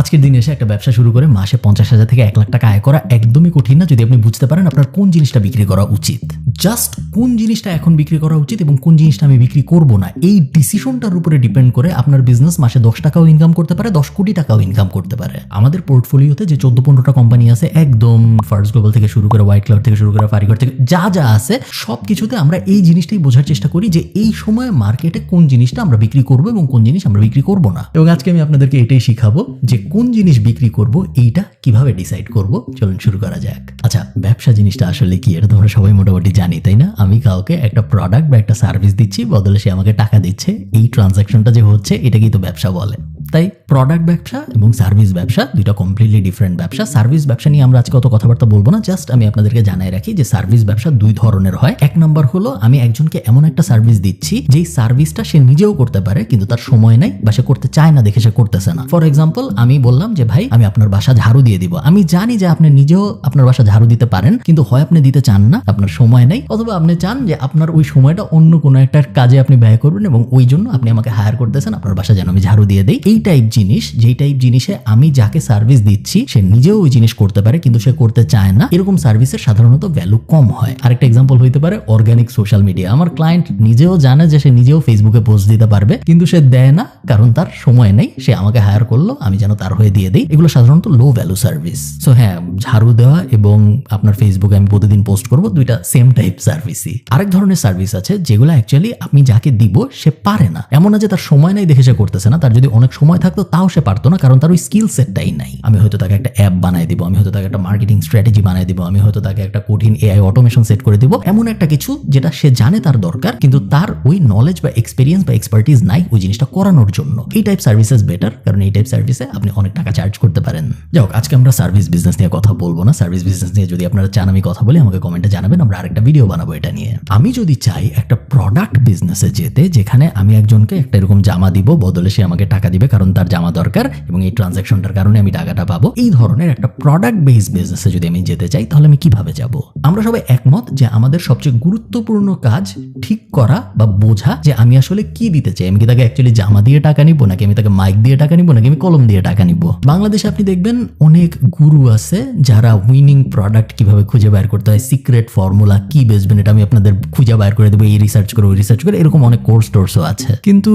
আজকের দিনে এসে একটা ব্যবসা শুরু করে মাসে 50,000 থেকে 1 লাখ টাকা আয় করা একদমই কঠিন না যদি আপনি বুঝতে পারেন আপনার কোন জিনিসটা বিক্রি করা উচিত। জাস্ট কোন জিনিসটা এখন বিক্রি করা উচিত এবং কোন জিনিসটা আমি বিক্রি করব না, এই ডিসিশনটার উপরে ডিপেন্ড করে আপনার বিজনেস মাসে 10 টাকাও ইনকাম করতে পারে, 10 কোটি টাকাও ইনকাম করতে পারে। আমাদের পোর্টফোলিওতে যে 14-15টা কোম্পানি আছে, একদম ফার্স্ট গ্লোবাল থেকে শুরু করে হোয়াইট ক্লাউড থেকে শুরু করে ফারিগর থেকে যা যা আছে সব কিছুতে আমরা এই জিনিসটাই বোঝার চেষ্টা করি যে এই সময় মার্কেটে কোন জিনিসটা আমরা বিক্রি করব এবং কোন জিনিস আমরা বিক্রি করব না। এবং আজকে আমি আপনাদেরকে এটাই শিখাবো যে কোন জিনিস বিক্রি করব এইটা কিভাবে ডিসাইড করব। চলুন শুরু করা যাক। আচ্ছা, ব্যবসা জিনিসটা আসলে কি এটা তোমরা সবাই মোটামুটি জানি, তাই না? আমি কাউকে একটা প্রোডাক্ট বা একটা সার্ভিস দিচ্ছি, বদলে সে আমাকে টাকা দিচ্ছে। এই ট্রানজাকশনটা যে হচ্ছে এটাকেই তো ব্যবসা বলে। তাই প্রোডাক্ট ব্যবসা এবং সার্ভিস ব্যবসা দুইটা কমপ্লিটলি ডিফারেন্ট ব্যবসা। সার্ভিস ব্যবসা নিয়ে আমরা আজকে অত কথাবার্তা বলবো না, জাস্ট আমি আপনাদেরকে জানাই রাখি যে সার্ভিস ব্যবসা দুই ধরনের হয়। এক নম্বর হলো আমি একজনকে এমন একটা সার্ভিস দিচ্ছি যেই সার্ভিসটা সে নিজেও করতে পারে কিন্তু তার সময় নাই বা সে করতে চায় না দেখে সে করতেছে না। ফর এক্সাম্পল, আমি বললাম যে ভাই আমি আপনার বাসা ঝাড়ু দিয়ে দিব। আমি জানি যে আপনি নিজেও আপনার বাসা ঝাড়ু দিতে পারেন কিন্তু হয় আপনি দিতে চান না, আপনার সময় নাই, অথবা আপনি চান যে আপনার ওই সময়টা অন্য কোনো একটা কাজে আপনি ব্যয় করবেন এবং ওই জন্য আপনি আমাকে হায়ার করতেছেন আপনার বাসা যেন আমি ঝাড়ু দিয়ে দেই। এই টাইপ জিনিস, যেই টাইপ জিনিসে আমি যাকে সার্ভিস দিচ্ছি সে নিজেও ওই জিনিস করতে পারে কিন্তু সে করতে চায় না, এরকম সার্ভিসের সাধারণত ভ্যালু কম হয়। আরেকটা এক্সাম্পল হইতে পারে অর্গানিক সোশ্যাল মিডিয়া। আমার ক্লায়েন্ট নিজেও জানে যে সে নিজেও ফেসবুকে পোস্ট দিতে পারবে কিন্তু সে দেয় না কারণ তার সময় নেই, সে আমাকে হায়ার করলো আমি যেন তার হয়ে দিয়ে দিই। এগুলো সাধারণত লো ভ্যালু সার্ভিস। সো হ্যাঁ, ঝাড়ু দেওয়া এবং আপনার ফেসবুকে আমি প্রতিদিন পোস্ট করবো, দুইটা সেম টাইপ সার্ভিসই। আরেক ধরনের সার্ভিস আছে যেগুলো অ্যাকচুয়ালি আপনি যাকে দিব সে পারে না, এমন না যে তার সময় নাই দেখে সে করতেছে না, তার যদি অনেক সময় থাকতো তাও সে পারতো না কারণ তার ওই স্কিল সেটটাই নাই। আমি হয়তো তাকে একটা অ্যাপ বানাই দিব, আমি হয়তো তাকে একটা মার্কেটিং স্ট্র্যাটেজি বানাই দিব, আমি হয়তো তাকে একটা কঠিন এআই অটোমেশন সেট করে দিব, এমন একটা কিছু যেটা সে জানে তার দরকার কিন্তু তার ওই নলেজ বা এক্সপেরিয়েন্স বা এক্সপার্টিস নাই ওই জিনিসটা করানোর জন্য। এই টাইপ সার্ভিসেস বেটার কারণ এই টাইপ সার্ভিসে আপনি অনেক টাকা চার্জ করতে পারেন। যাক, আজকে আমরা সার্ভিস বিজনেস নিয়ে কথা বলবো না। সার্ভিস বিজনেস নিয়ে যদি আপনারা চান আমি কথা বলি আমাকে কমেন্টে জানাবেন, আমরা আরেকটা ভিডিও বানাবো এটা নিয়ে। আমি যদি চাই একটা প্রোডাক্ট বিজনেসে যেতে যেখানে আমি একজনকে একটা এরকম জামা দিব, বদলে সে আমাকে টাকা দিবে কারণ তার জামা দরকার এবং এই ট্রানজাকশনটার কারণে আমি টাকাটা পাবো, এই ধরনের একটা প্রোডাক্ট বেসড বিজনেসে যদি আমি যেতে চাই তাহলে আমি কিভাবে যাব? আমরা সবাই একমত যে আমাদের সবচেয়ে গুরুত্বপূর্ণ কাজ ঠিক করা বা বোঝা যে আমি আসলে কি দিতে চাই। আমি কি তাকে অ্যাকচুয়ালি জামা দিয়ে টাকা নিব, নাকি আমি তাকে মাইক দিয়ে টাকা নিব, নাকি আমি কলম দিয়ে টাকা নিব? বাংলাদেশে আপনি দেখবেন অনেক গুরু আছে যারা উইনিং প্রোডাক্ট কিভাবে খুঁজে বের করতে হয়, সিক্রেট ফর্মুলা কি বেচবেন এটা আমি আপনাদের খুঁজে বের করে দেবো, এই রিসার্চ করে ওই রিসার্চ করে, এরকম অনেক কোর্স টোর্সও আছে। কিন্তু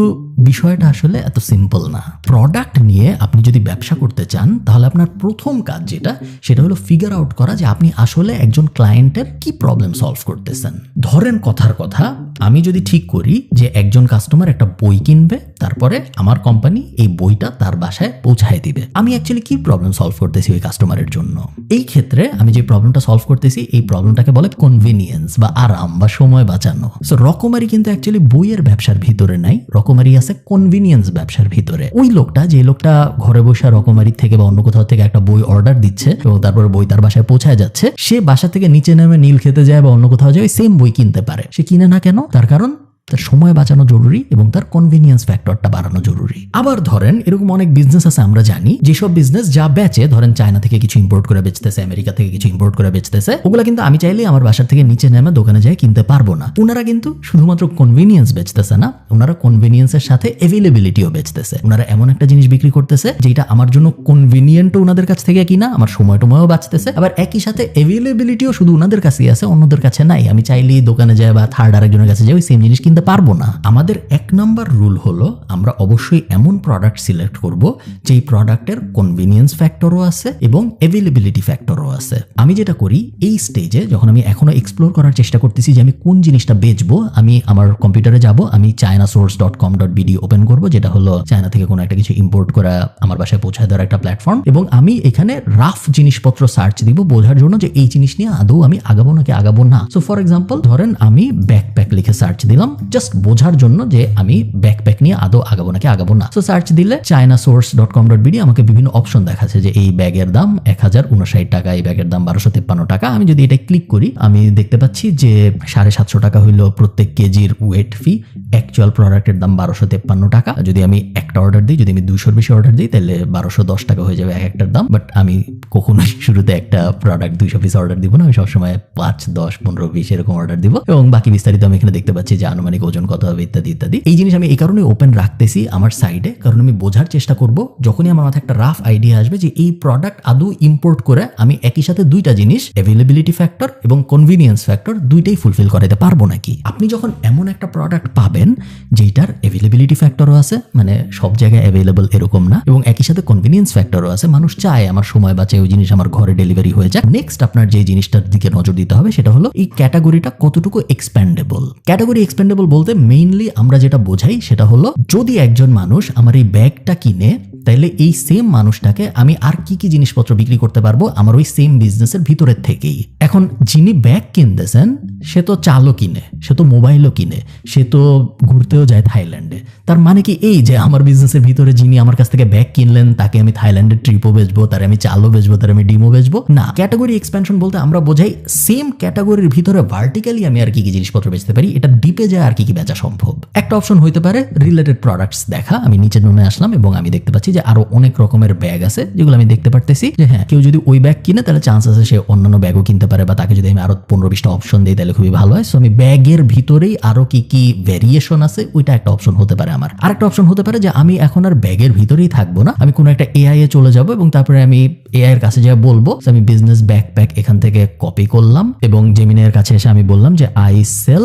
বিষয়টা আসলে এত সিম্পল না। প্রোডাক্ট নিয়ে আপনি যদি ব্যবসা করতে চান তাহলে আপনার প্রথম কাজ যেটা সেটা হলো ফিগার আউট করা যে আপনি আসলে একজন ক্লায়েন্টের কি প্রবলেম সলভ করতেছেন। ধরেন কথার কথা, আমি যদি ঠিক করি যে একজন কাস্টমার একটা বই কিনবে, তারপরে আমার কোম্পানি এই বইটা তার বাসায় পৌঁছায় দিবে, আমি অ্যাকচুয়ালি কি প্রবলেম সলভ করতেছি ওই কাস্টমারের জন্য? এই ক্ষেত্রে আমি যে প্রবলেমটা সলভ করতেছি এই প্রবলেমটাকে বলে কনভিনিয়েন্স বা আরাম বা সময় বাঁচানো। সো রকমারি কিন্তু অ্যাকচুয়ালি বইয়ের ব্যবসার ভিতরে নাই, রকমারি আছে কনভিনিয়েন্স ব্যবসার ভিতরে। ওই লোকটা, যে লোকটা ঘরে বসে রকমারি থেকে বা অন্য কোথাও থেকে একটা বই অর্ডার দিচ্ছে এবং তারপর বই তার বাসায় পৌঁছায় যাচ্ছে, সে বাসা থেকে নিচে নেমে নীল খেতে যায় বা অন্য কোথাও যায় সেম বই কিনতে পারে। সে কিনে না কেন? তার কারণ তার সময় বাঁচানো জরুরি এবং তার কনভিনিয়েন্স ফ্যাক্টরটা বাড়ানো জরুরি। আবার ধরেন এরকম অনেক বিজনেস আছে আমরা জানি যেসব বিজনেস যা বেচে, ধরেন চায়না থেকে কিছু ইম্পোর্ট করে বেচতেছে, আমেরিকা থেকে কিছু ইম্পোর্ট করে বেচতেছে, ওগুলা কিন্তু আমি চাইলে আমার বাসার থেকে নিচে নেমে দোকানে যাই কিনতে পারবো না। ওনারা কিন্তু শুধুমাত্র কনভিনিয়েন্স বেচতেছে না, ওনারা কনভিনিয়েন্সের সাথে অ্যাভেলেবিলিটিও বেচতেছে। ওনারা এমন একটা জিনিস বিক্রি করতেছে যেটা আমার জন্য কনভিনিয়েন্টও ওনাদের কাছ থেকে কিনা, আমার সময়ও বাঁচতেছে, আবার একই সাথে অ্যাভেলেবিলিটিও শুধু ওনাদের কাছেই আছে, অন্যদের কাছে নাই। আমি চাইলেই দোকানে যাই বা থার্ড আরেকজনের কাছে যাই ওই সেম জিনিস কিনতে পারবো না। আমাদের এক নাম্বার রুল হলো আমরা অবশ্যই এমন প্রোডাক্ট সিলেক্ট করব যেই প্রোডাক্টের কনভিনিয়েন্স ফ্যাক্টরও আছে এবং অ্যাভেলেবিলিটি ফ্যাক্টরও আছে। আমি যেটা করি এই স্টেজে, যখন আমি এখনো এক্সপ্লোর করার চেষ্টা করতেছি যে আমি কোন জিনিসটা বেচবো, আমি আমার কম্পিউটারে যাব, আমি chinasource.com.bd ওপেন করব, যেটা হলো চায়না থেকে কোনো একটা কিছু ইম্পোর্ট করা আমার বাসায় পৌঁছায় দেওয়ার একটা প্ল্যাটফর্ম, এবং আমি এখানে রাফ জিনিসপত্র সার্চ দিব বোঝার জন্য যে এই জিনিস নিয়ে আদৌ আমি আগাবো নাকি আগাবো না। সো ফর এক্সাম্পল ধরেন আমি ব্যাকপ্যাক লিখে সার্চ দিলাম জাস্ট বোঝার জন্য যে আমি ব্যাকপ্যাক নিয়ে আদৌ আগাবো নাকি আগাবো না। সো সার্চ দিলে chinasource.com.bd আমাকে বিভিন্ন অপশন দেখাচ্ছে যে এই ব্যাগের দাম 1059 টাকা, এই ব্যাগের দাম 1253 টাকা। আমি যদি এটা ক্লিক করি আমি দেখতে পাচ্ছি যে 750 টাকা হইলো প্রত্যেক কেজির ওয়েট ফি, অ্যাকচুয়াল প্রোডাক্টের দাম 1253 টাকা। যদি আমি একটা অর্ডার দিই, যদি আমি 200-র বেশি অর্ডার দিই তাহলে 1210 টাকা হয়ে যাবে এক একটার দাম। বাট আমি কখনোই শুরুতে একটা প্রোডাক্ট 200 পিস অর্ডার দিব না, আমি সবসময় 5, 10, 15, 20 এরকম অর্ডার দিব এবং বাকি বিস্তারিত আমি এখানে দেখতে পাচ্ছি যে আনুমানিক থেকে ওজন কত হবে ইত্যাদি ইত্যাদি। এই জিনিস আমি এই কারণে ওপেন রাখতেছি আমার সাইডে, কারণ আমি বোঝার চেষ্টা করব যখনই আমার মাথায় একটা রাফ আইডিয়া আসবে যে এই প্রোডাক্ট আদৌ ইম্পোর্ট করে আমি একই সাথে দুইটা জিনিস অ্যাভেলেবিলিটি ফ্যাক্টর এবং কনভিনিয়েন্স ফ্যাক্টর দুইটাই ফুলফিল করাতে পারবো নাকি। আপনি যখন এমন একটা প্রোডাক্ট পাবেন যেটার অ্যাভেলেবিলিটি ফ্যাক্টরও আছে, মানে সব জায়গায় অ্যাভেলেবল এরকম না, এবং একই সাথে কনভিনিয়েন্স ফ্যাক্টরও আছে, মানুষ চায় আমার সময় বাঁচে ওই জিনিস আমার ঘরে ডেলিভারি হয়ে যায়। নেক্সট আপনার যে জিনিসটার দিকে নজর দিতে হবে সেটা হলো এই ক্যাটাগরিটা কতটুকু এক্সপ্যান্ডেবল। ক্যাটাগরি এক্সপ্যান্ডেবল বলতে মেইনলি আমরা যেটা বোঝাই সেটা হলো যদি একজন মানুষ আমার এই ব্যাগটা কিনে, তাইলে এই সেম মানুষটাকে আমি আর কি কি জিনিসপত্র বিক্রি করতে পারবো আমার ওই সেম বিজনেসের ভিতরের থেকেই। এখন যিনি ব্যাগ কিনতেছেন সে তো চালও কিনে, সে তো মোবাইলও কিনে, সে তো ঘুরতেও যায় থাইল্যান্ডে। তার মানে কি এই যে আমার বিজনেসের ভিতরে যিনি আমার কাছ থেকে ব্যাগ কিনলেন তাকে আমি থাইল্যান্ডের ট্রিপও বেচবো, তার আমি চালও বেচবো, তার আমি ডিমও বেচবো? না, ক্যাটাগরি এক্সপ্যানশন বলতে আমরা বোঝাই সেম ক্যাটাগরির ভিতরে ভার্টিক্যালি আমি আর কি কি জিনিসপত্র বেচতে পারি, এটা ডিপে যায় আর কি কি বেচা সম্ভব। একটা অপশন হইতে পারে রিলেটেড প্রোডাক্টস দেখা। আমি নিচে নেমে আসলাম এবং আমি দেখতে পাচ্ছি যে আরো অনেক রকমের ব্যাগ আছে যেগুলো আমি দেখতে পারতেছি যে হ্যাঁ কেউ যদি ওই ব্যাগ কিনে তাহলে চান্স আছে সে অন্যান্য ব্যাগও কিনতে পারে, বা তাকে যদি আমি আরো 15-20টা অপশন দিই তাহলে খুবই ভালো হয়। সো আমি ব্যাগের ভিতরেই আরো কি কি ভেরিয়েশন আছে ওইটা একটা অপশন হতে পারে আমার। আরেকটা অপশন হতে পারে যে আমি এখন আর ব্যাগের ভিতরেই থাকবো না, আমি কোনো একটা এআই এ চলে যাব এবং তারপরে আমি এআই এর কাছে যা বলবো আমি বিজনেস ব্যাকপ্যাক এখান থেকে কপি করলাম এবং জেমিনের কাছে এসে আমি বললাম যে I sell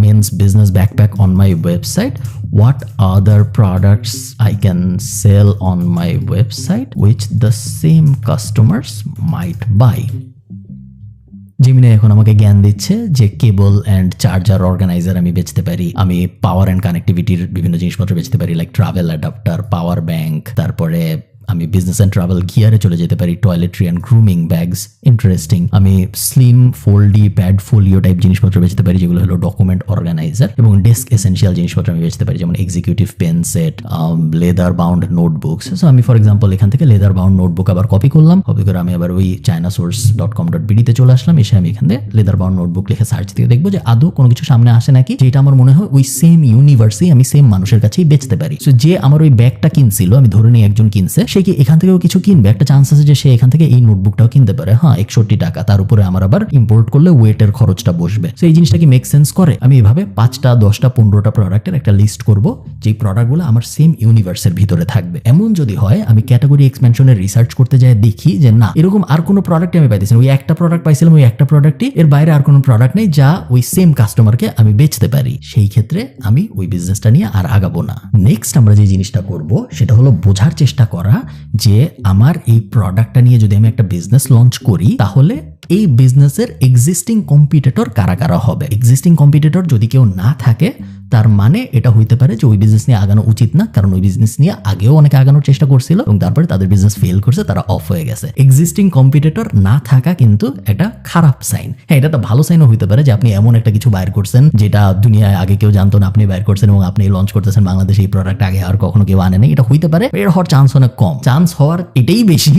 men's business backpack on my website, what other products I can sell on my website which the same customers might buy. Gemini এখন আমাকে জ্ঞান দিচ্ছে যে কেবল অ্যান্ড চার্জার অর্গানাইজার আমি বেচতে পারি, আমি পাওয়ার অ্যান্ড কানেক্টিভিটির বিভিন্ন জিনিসপত্র বেচতে পারি like travel adapter, power bank, তারপরে আমি বিজনেস অ্যান্ড ট্রাভেল গিয়ারে চলে যেতে পারি, toiletry and grooming bags, interesting. আমি slim folding pad folio type জিনিসপত্র বেচতে পারি যেগুলো হলো ডকুমেন্ট অর্গানাইজার, এবং ডেস্ক এসেন্সিয়াল জিনিসপত্র আমি বেচতে পারি যেমন executive pen set, leather bound notebooks. So আমি ফর এক্সাম্পল এখান থেকে লেদার বাউন্ড নোটবুক আবার কপি করলাম, কপি করে আমি আবার ওই chinasource.com.bd তে চলে আসলাম, এসে আমি এখান থেকে লেদার বাউন্ড নোটবুক লিখে সার্চ দিয়ে দেখবো যে আদৌ কোনো কিছু সামনে আসে নাকি যেটা আমার মনে হয় ওই সেম ইউনিভার্সেই আমি সেম মানুষের কাছেই বেচতে পারি। সো যে আমার ওই ব্যাগটা কিনছিল, আমি ধরে নিই একজন কিনছে, সে কি এখান থেকেও কিছু কিনবে, একটা চান্স আছে যে সে এখান থেকে এই নোটবুকটাও কিনতে পারে, হ্যাঁ 61 টাকা, তার উপরে আমার আবার ইম্পোর্ট করলে ওয়েটের খরচটা বসবে। সো এই জিনিসটা কি মেক সেন্স করে? আমি এভাবে 5টা 10টা 15টা প্রোডাক্টের একটা লিস্ট করব যেই প্রোডাক্টগুলো আমার সেম ইউনিভার্সের ভিতরে থাকবে। এমন যদি হয় আমি ক্যাটাগরি এক্সপেনশনের রিসার্চ করতে যাই, দেখি যে না এরকম আর কোনো প্রোডাক্ট আমি পাইতেছি না, ওই একটা প্রোডাক্ট পাইছিলাম, ওই একটা প্রোডাক্টই, এর বাইরে আর কোনো প্রোডাক্ট নেই যা ওই সেম কাস্টমারকে আমি বেচতে পারি, সেই ক্ষেত্রে আমি ওই বিজনেসটা নিয়ে আর আগাবো না। নেক্সট আমরা যে জিনিসটা করব সেটা হলো বোঝার চেষ্টা করা যে আমার এই প্রোডাক্টটা নিয়ে যদি আমি একটা বিজনেস লঞ্চ করি তাহলে এই বিজনেসের এক্সিস্টিং কম্পিটিটর কারা কারা হবে। এক্সিস্টিং কম্পিটিটর যদি কেউ না থাকে তার মানে এটা হইতে পারে যে ওই বিজনেস নিয়ে আগানো উচিত না, কারণ ওই বিজনেস নিয়ে আগেও অনেকে আগানোর চেষ্টা করছিল এবং তারপরে তাদের বিজনেস ফেল করছে, তারা অফ হয়ে গেছে। এক্সিস্টিং কম্পিটিটর না থাকা কিন্তু একটা খারাপ সাইন। হ্যাঁ, এটা একটা ভালো সাইনও হইতে পারে যে আপনি এমন একটা কিছু বাইর করছেন যেটা দুনিয়ায় আগে কেউ জানতো না, আপনি বাইর করছেন এবং আপনি লঞ্চ করতেছেন বাংলাদেশে, এই প্রোডাক্ট আগে আর কখনো কেউ আনে নাই, এটা হইতে পারে। এর হওয়ার চান্স অনেক কম। চান্স হওয়ার এটাই বেশি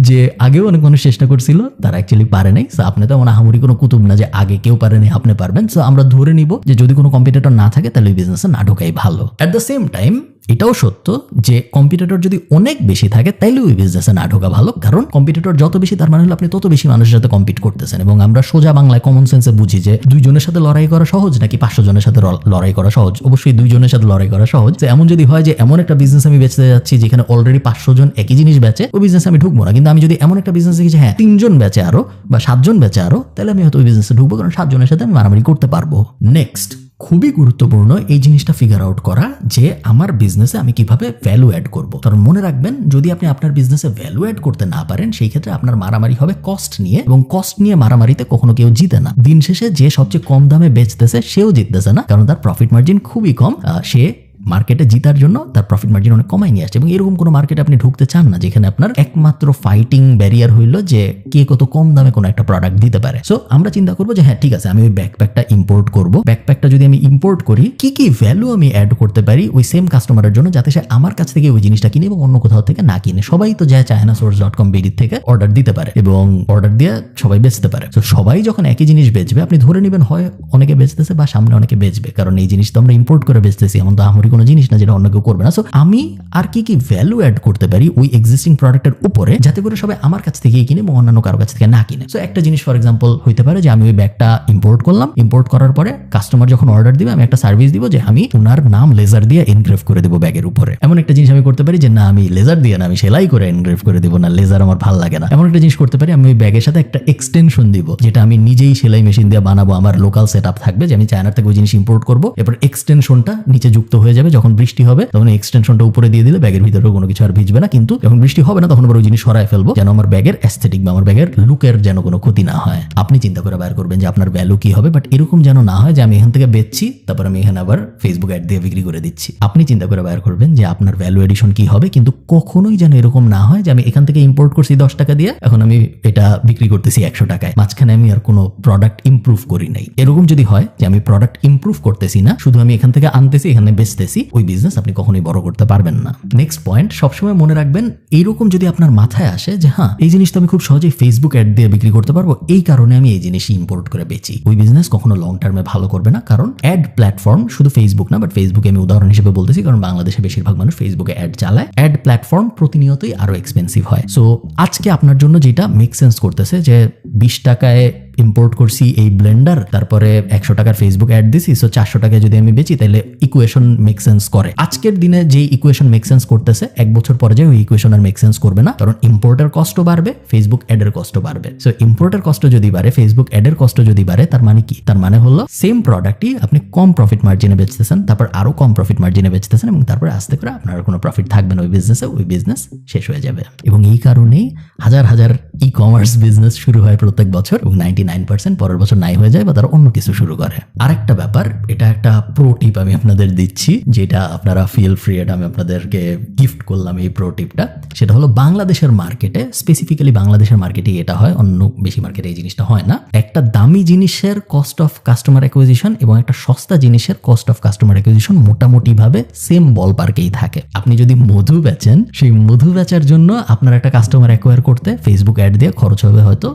যে আগেও অনেক মানুষ চেষ্টা করছিল, তারা অ্যাকচুয়ালি পারে নাই। সো আপনি তো মনে হামুরি কোনো কুতুব না যে আগে কেউ পারেনি আপনি পারবেন। সো আমরা ধরে নিব যে যদি কোনো কম্পিটিটর না থাকে তাহলে ওই বিজনেসে না ঢোকাই ভালো। অ্যাট দ্য সেম টাইম এটাও সত্য যে কম্পিটিটর যদি অনেক বেশি থাকে তাইলে ওই বিজনেসে না ঢোকা ভালো, কারণ কম্পিটিটর যত বেশি তার মানে হলো আপনি তত বেশি মানুষের সাথে কম্পিট করতেছেন। এবং আমরা সোজা বাংলায় কমন সেন্সে বুঝি যে 2 জনের সাথে লড়াই করা সহজ নাকি 500 জনের সাথে লড়াই করা সহজ। অবশ্যই 2 জনের সাথে লড়াই করা সহজ। তো এমন যদি হয় যে এমন একটা বিজনেস আমি বেচতে যাচ্ছি যেখানে অলরেডি 500 জন একই জিনিস বেচে, ওই বিজনেসে আমি ঢুকবো না। কিন্তু আমি যদি এমন একটা বিজনেস দেখি যে হ্যাঁ 3 জন বেচে আরো বা 7 জন বেচে আরো, তাহলে আমি হয়তো ওই বিজনেসে ঢুকবো, কারণ 7 জনের সাথে আমি মারামারি করতে পারবো। নেক্সট খুবই গুরুত্বপূর্ণ এই জিনিসটা ফিগার আউট করা যে আমার বিজনেসে আমি কিভাবে ভ্যালু অ্যাড করব। কারণ মনে রাখবেন যদি আপনি আপনার বিজনেসে ভ্যালু অ্যাড করতে না পারেন সেই ক্ষেত্রে আপনার মারামারি হবে কস্ট নিয়ে, এবং কস্ট নিয়ে মারামারিতে কখনো কেউ জিতে না। দিন শেষে যে সবচেয়ে কম দামে বেচতেছে সেও জিততেছে না, কারণ তার প্রফিট মার্জিন খুবই কম। সে মার্কেটে জিতার জন্য তার প্রফিট মার্জিন অনেক কমাই নিয়ে আসছে। এবং এরকম কোনো মার্কেটে আপনি ঢুকতে চান না যেখানে আপনার একমাত্র ফাইটিং ব্যারিয়ার হইলো যে কে কত কম দামে কোনো একটা প্রোডাক্ট দিতে পারে। সো আমরা চিন্তা করবো যে হ্যাঁ ঠিক আছে, আমি ওই ব্যাকপ্যাকটা ইম্পোর্ট করবো। ব্যাকপ্যাকটা যদি আমি ইম্পোর্ট করি কি কি ভ্যালু আমি অ্যাড করতে পারি ওই সেম কাস্টমারের জন্য, যাতে সে আমার কাছ থেকে ওই জিনিসটা কিনে এবং অন্য কোথাও থেকে না কিনে। সবাই তো যায় chinasource.com.bd থেকে অর্ডার দিতে পারে এবং অর্ডার দিয়ে সবাই বেচতে পারে। তো সবাই যখন একই জিনিস বেচবে আপনি ধরে নেবেন হয় অনেকে বেচতেছে বা সামনে অনেকে বেচবে, কারণ এই জিনিস তো আমরা ইম্পোর্ট করে বেচতেছি, এমন তো আমরি কোনো জিনিস না যেটা অন্য কেউ করবে না। সো আমি আর কি ভ্যালু অ্যাড করতে পারি ওই এক্সিস্টিং প্রোডাক্টের উপরে, যাতে করে সবাই আমার কাছ থেকেই কিনে এবং অন্যান্য কারো কাছ থেকে না কিনে। সো একটা জিনিস ফর এক্সাম্পল হইতে পারে যে আমি ওই ব্যাগটা ইম্পোর্ট করলাম, ইম্পোর্ট করার পরে কাস্টমার যখন অর্ডার দিবে আমি একটা সার্ভিস দিব যে আমি ওনার নাম লেজার দিয়ে এনগ্রেভ করে দেবো ব্যাগের উপরে। এমন একটা জিনিস আমি করতে পারি যে না আমি লেজার দিয়ে না, আমি সেলাই করে এনগ্রেভ করে দেবো, না লেজার আমার ভালো লাগে না। এমন একটা জিনিস করতে পারি আমি ওই ব্যাগের সাথে একটা এক্সটেনশন দিব যেটা আমি নিজেই সেলাই মেশিন দিয়ে বানাবো, আমার লোকাল সেট আপ থাকবে যে আমি চায়নার থেকে ওই জিনিস ইম্পোর্ট করবো, এরপর এক্সটেনশনটা নিচে যুক্ত হয়ে যাবে। যখন বৃষ্টি হবে তখন এক্সটেনশনটা উপরে দিয়ে দিলে ব্যাগের ভিতরে কোনো কিছু আর ভিজবে না, কিন্তু যখন বৃষ্টি হবে না তখন আবার ওই জিনিস সরায় ফেলবো যেন আমার ব্যাগের অ্যাস্থেটিক বা আমার ব্যাগের লুকের যেন কোনো ক্ষতি না হয়। আপনি চিন্তা করে বের করবেন যে আপনার ভ্যালু কি হবে, বাট এরকম যেন না হয় যে আমি এখান থেকে বেচছি তারপর আমি এখানে আবার ফেসবুক অ্যাড দিয়ে বিক্রি করে দিচ্ছি। আপনি চিন্তা করে বের করবেন যে আপনার ভ্যালু এডিশন কি হবে, কিন্তু কখনোই যেন এরকম না হয় যে আমি এখান থেকে ইম্পোর্ট করছি 10 টাকা দিয়ে, এখন আমি এটা বিক্রি করতেছি 100 টাকায়, মাঝখানে আমি আর কোনো প্রোডাক্ট ইমপ্রুভ করি নাই। এরকম যদি হয় যে আমি প্রোডাক্ট ইমপ্রুভ করতেছি না, শুধু আমি এখান থেকে আনতেছি এখানে বেচতেছি, ওই বিজনেস আপনি কখনোই বড় করতে পারবেন না। নেক্সট পয়েন্ট, সবসময় মনে রাখবেন এইরকম যদি আপনার মাথায় আসে যে হ্যাঁ এই জিনিস তো আমি খুব সহজেই ফেসবুক অ্যাড দিয়ে বিক্রি করতে পারবো, এই কারণে আমি এই জিনিস ইম্পোর্ট করে বেচি, ওই বিজনেস কখনো লং টার্মে ভালো করবে না। কারণ অ্যাড প্ল্যাটফর্ম শুধু ফেসবুক না, বাট ফেসবুকে আমি উদাহরণ হিসেবে বলতেছি কারণ বাংলাদেশে বেশিরভাগ মানুষ ফেসবুকে অ্যাড চালায়। অ্যাড প্ল্যাটফর্ম প্রতিনিয়তই আরো এক্সপেন্সিভ হয়। সো আজকে আপনার জন্য যেটা মেক সেন্স করতেছে যে 20 টাকায় ইম্পোর্ট করছি এই ব্লেন্ডার, তারপরে 100 টাকার ফেসবুক অ্যাড দিছি, সো 400 টাকায় যদি আমি বেচি তাহলে ইকুয়েশন মেক সেন্স করে। আজকের দিনে যে ইকুয়েশন মেক সেন্স করতেছে 1 বছর পরে যে ওই ইকুয়েশন আর মেক সেন্স করবে না, কারণ ইম্পোর্টের কস্টও বাড়বে, ফেসবুক অ্যাডের কস্টও বাড়বে। সো ইম্পোর্টের কষ্ট যদি বাড়ে, ফেসবুক অ্যাডের কষ্ট যদি বাড়ে, তার মানে কি? তার মানে হলো সেম প্রোডাক্টই আপনি কম প্রফিট মার্জিনে বেচতেছেন, তারপর আরো কম প্রফিট মার্জিনে বেচতেছেন এবং তারপরে আস্তে করে আপনার কোনো প্রফিট থাকবে না ওই বিজনেসে, ওই বিজনেস শেষ হয়ে যাবে। এবং এই কারণেই হাজার হাজার ই কমার্স বিজনেস শুরু হয় প্রত্যেক বছর এবং 99% পরের বছর নাই হয়ে যায় বা তারা অন্য কিছু শুরু করে। আরেকটা ব্যাপার, এটা একটা প্রো টিপ আমি আপনাদের দিচ্ছি, যেটা আপনারা ফিল ফ্রি, এটা আমি আপনাদেরকে গিফট করলাম এই প্রো টিপটা। সেটা হলো বাংলাদেশের মার্কেটে, স্পেসিফিক্যালি বাংলাদেশের মার্কেটে এটা হয়, অন্য বেশি মার্কেটে এই জিনিসটা হয় না। একটা দামি জিনিসের কস্ট অফ কাস্টমার অ্যাকুইজিশন এবং একটা সস্তা জিনিসের কস্ট অফ কাস্টমার অ্যাকুইজিশন মোটামুটি ভাবে সেম বল পার্কেই থাকে। আপনি যদি মধু বেচেন, সেই মধু বেচার জন্য আপনার একটা কাস্টমার অ্যাকোয়ার করতে ফেসবুক অ্যাড দিয়ে খরচ হবে হয়তো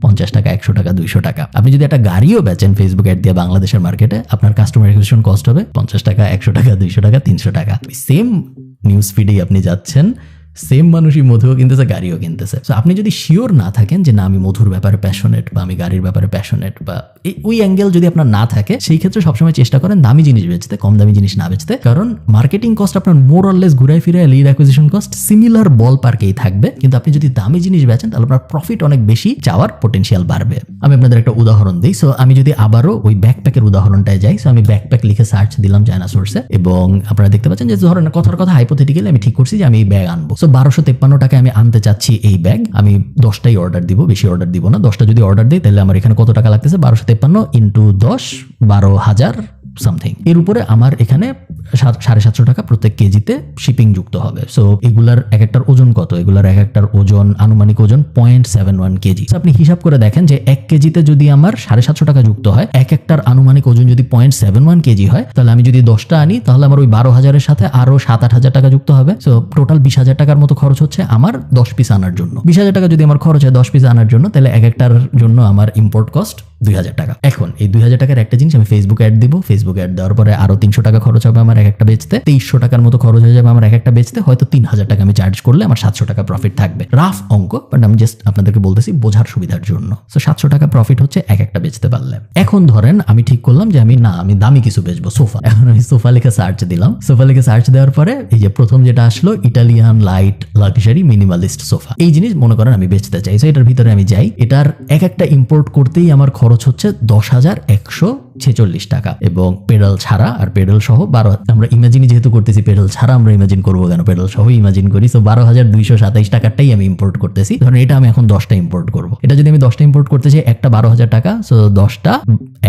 50 টাকা, 100 টাকা, 200 টাকা। আপনি যদি একটা গাড়িও বেচেন ফেসবুক অ্যাড দিয়ে বাংলাদেশের মার্কেটে, আপনার কাস্টমার অ্যাকুইজিশন কস্ট হবে 50 টাকা, 100 টাকা, 200 টাকা, 300 টাকা। সেম নিউজ ফিডেই আপনি যাচ্ছেন, সেম মানুষই মধুও কিনতেছে, গাড়িও কিনতেছে। সো আপনি যদি শিওর না থাকেন যে না আমি মধুর ব্যাপারে প্যাশনেট বা আমি গাড়ির ব্যাপারে প্যাশনেট বা ওই অ্যাঙ্গেল যদি আপনার না থাকে, সেই ক্ষেত্রে সবসময় চেষ্টা করেন দামি জিনিস বেচতে, কম দামি জিনিস না বেচতে। কারণ মার্কেটিং কস্ট আপনার মোর অর লেস ঘুরাই ফিরে লিড অ্যাকুইজিশন কস্ট সিমিলার বল পার্কেই থাকবে, কিন্তু আপনি যদি দামি জিনিস বেচেন তাহলে আপনার প্রফিট অনেক বেশি, চাওয়ার পটেনশিয়াল বাড়বে। আমি আপনাদের একটা উদাহরণ দিই। সো আমি যদি আবারও ওই ব্যাকপ্যাকের উদাহরণটায় যাই, সো আমি ব্যাকপ্যাক লিখে সার্চ দিলাম চায়না সোর্সে এবং আপনারা দেখতে পাচ্ছেন যে ধরেন কথার কথা হাইপোথেটিক্যালি আমি ঠিক করছি যে আমি এই ব্যাগ আনবো। সো 1253 টাকায় আমি আনতে চাচ্ছি এই ব্যাগ, আমি 10টাই অর্ডার দিব, বেশি অর্ডার দিব না। 10টা যদি অর্ডার দিই তাহলে আমার এখানে কত টাকা লাগতেছে? 1253 ইন্টু 10, 12,000 সামথিং। এর উপরে আমার এখানে 750 টাকা প্রত্যেক কেজিতে শিপিং যুক্ত হবে। সো এগুলার এক একটার ওজন কত? এগুলার এক একটার ওজন, আনুমানিক ওজন 0.71 কেজি। আপনি হিসাব করে দেখেন যে 1 কেজিতে যদি আমার 750 টাকা যুক্ত হয়, এক একটার আনুমানিক ওজন যদি 0.71 কেজি হয়, তাহলে আমি যদি 10টা আনি তাহলে আমার ওই 12,000-এর সাথে আরো 7-8 টাকা যুক্ত হবে। সো টোটাল 20,000 টাকার মতো খরচ হচ্ছে আমার 10 পিস আনার জন্য। 20,000 টাকা যদি আমার খরচ হয় 10 পিস আনার জন্য, তাহলে এক একটার জন্য আমার ইম্পোর্ট কস্ট 2,000 টাকা। এখন এই 2,000 টাকার একটা জিনিস আমি ফেসবুক অ্যাড দিব, ফেসবুক অ্যাড দেওয়ার পরে আরো 300 টাকা খরচ হবে আমার এক একটা বেচতে, 2300 টাকার মতো খরচ হয়ে যাবে আমার এক একটা বেচতে। হয়তো 3,000 টাকা আমি চার্জ করলে আমার 700 টাকা প্রফিট থাকবে। রাফ অঙ্ক, বাট আমি জাস্ট আপনাদেরকে বলতেছি বোঝার সুবিধার জন্য। সো 700 টাকা প্রফিট হচ্ছে এক একটা বেচতে পারলে। এখন ধরেন আমি ঠিক করলাম যে আমি দামি কিছু বেচবো, সোফা। এখন আমি সোফা লিখে সার্চ দিলাম। সোফা লিখে সার্চ দেওয়ার পরে এই যে প্রথম যেটা আসলো, Italian light luxury minimalist sofa, এই জিনিস মনে করেন আমি বেচতে চাই। সো এটার ভিতরে আমি যাই, এটার এক একটা ইম্পোর্ট করতেই আমার খরচ হচ্ছে 10,146 টাকা এবং পেডাল ছাড়া আর পেডাল সহ 12। আমরা ইমাজিন যেহেতু করতেছি, পেডাল ছাড়া আমরা ইমাজিন করবো কেন, পেডাল সহ ইমাজিন করি। সো 12,227 টাকাটাই আমি ইম্পোর্ট করতেছি। ধরেন এটা আমি এখন 10টা ইম্পোর্ট করবো। এটা যদি আমি 10টা ইম্পোর্ট করতে চাই, একটা 12,000 টাকা, সো 10টা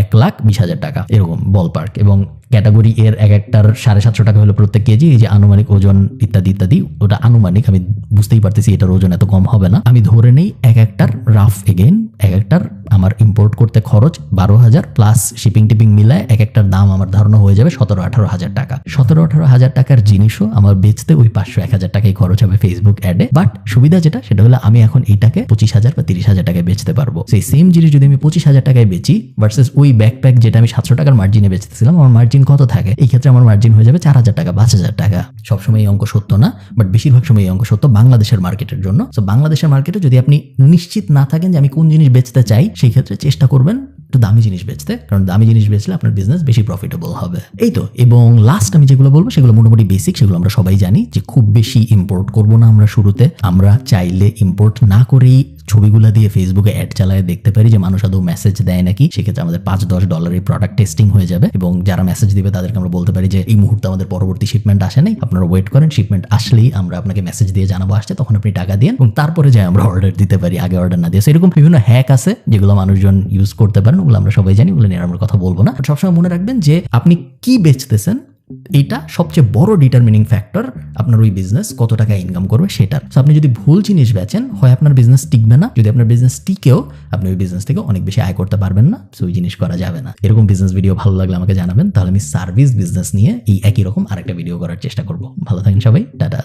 1,20,000 টাকা, এরকম বল পার্ক। এবং ক্যাটাগরি এর এক একটার 750 টাকা হলো প্রত্যেক কেজি। এই যে আনুমানিক ওজন ইত্যাদি ইত্যাদি, ওটা আনুমানিক, আমি বুঝতেই পারতেছি এটার ওজন এত কম হবে না। আমি ধরে নেই এক একটার রাফ এগেইন, এক একটার আমার ইম্পোর্ট করতে খরচ 12,000 প্লাস শিপিং টিপিং মিলায় এক একটার দাম আমার ধারণা হয়ে যাবে 17-18 টাকা। 17-18 টাকার জিনিসও আমার বেচতে ওই 500-1,000 টাকাই খরচ হবে ফেসবুক অ্যাডে। বাট সুবিধা যেটা, সেটা হলো আমি এখন এইটাকে 25,000 বা 30,000 টাকায় বেচতে পারবো। সেই সেম জিনিস যদি আমি 25,000 টাকায় বেচি ভার্সেস ওই ব্যাকপ্যাক যেটা আমি 700 টাকার মার্জিনে বেচতেছিলাম, আমার মার্জিন মার্জিন কত থাকে? এই ক্ষেত্রে আমার মার্জিন হয়ে যাবে 4,000 টাকা, 5,000 টাকা। সবসময় এই অঙ্ক সত্য না, বাট বেশিরভাগ সময় এই অঙ্ক সত্য বাংলাদেশের মার্কেটের জন্য। তো বাংলাদেশের মার্কেটে যদি আপনি নিশ্চিত না থাকেন যে আমি কোন জিনিস বেচতে চাই, সেই ক্ষেত্রে চেষ্টা করবেন একটু দামি জিনিস বেচতে, কারণ দামি জিনিস বেচলে আপনার বিজনেস বেশি প্রফিটেবল হবে। এই তো। এবং লাস্ট আমি যেগুলো বলবো সেগুলো মোটামুটি বেসিক, সেগুলো আমরা সবাই জানি যে খুব বেশি ইম্পোর্ট করব না আমরা শুরুতে। আমরা চাইলে ইম্পোর্ট না করেই ছবিগুলো দিয়ে ফেসবুকে অ্যাড চালায় দেখতে পারি যে মানুষ আদৌ মেসেজ দেয় নাকি। সেক্ষেত্রে আমাদের $5-10 প্রোডাক্ট টেস্টিং হয়ে যাবে, এবং যারা মেসেজ দিবে তাদেরকে আমরা বলতে পারি যে এই মুহূর্তে আমাদের পরবর্তী শিপমেন্ট আসে নাই, আপনারা ওয়েট করেন, শিপমেন্ট আসলেই আমরা আপনাকে মেসেজ দিয়ে জানাবো আসছে, তখন আপনি টাকা দিন, এবং তারপরে যাই আমরা অর্ডার দিতে পারি, আগে অর্ডার না দিয়ে। এরকম বিভিন্ন হ্যাক আছে যেগুলো মানুষজন ইউজ করতে পারেন, ওগুলো আমরা সবাই জানি, ওগুলো নিয়ে আমরা কথা বলবো না। সবসময় মনে রাখবেন যে আপনি কি বেচতেছেন এটা সবচেয়ে বড় ডিটারমিনিং ফ্যাক্টর আপনার ওই বিজনেস কত টাকা ইনকাম করবে সেটার। তো আপনি যদি ভুল জিনিস বেচেন, হয় আপনার বিজনেস টিকবে না, যদি আপনার বিজনেস টিকেও আপনি ওই বিজনেস থেকে অনেক বেশি আয় করতে পারবেন না, সো ওই জিনিস করা যাবে না। এরকম বিজনেস ভিডিও ভালো লাগলে আমাকে জানাবেন, তাহলে আমি সার্ভিস বিজনেস নিয়ে এই একই রকম আরেকটা ভিডিও করার চেষ্টা করব। ভালো থাকেন সবাই, টাটা।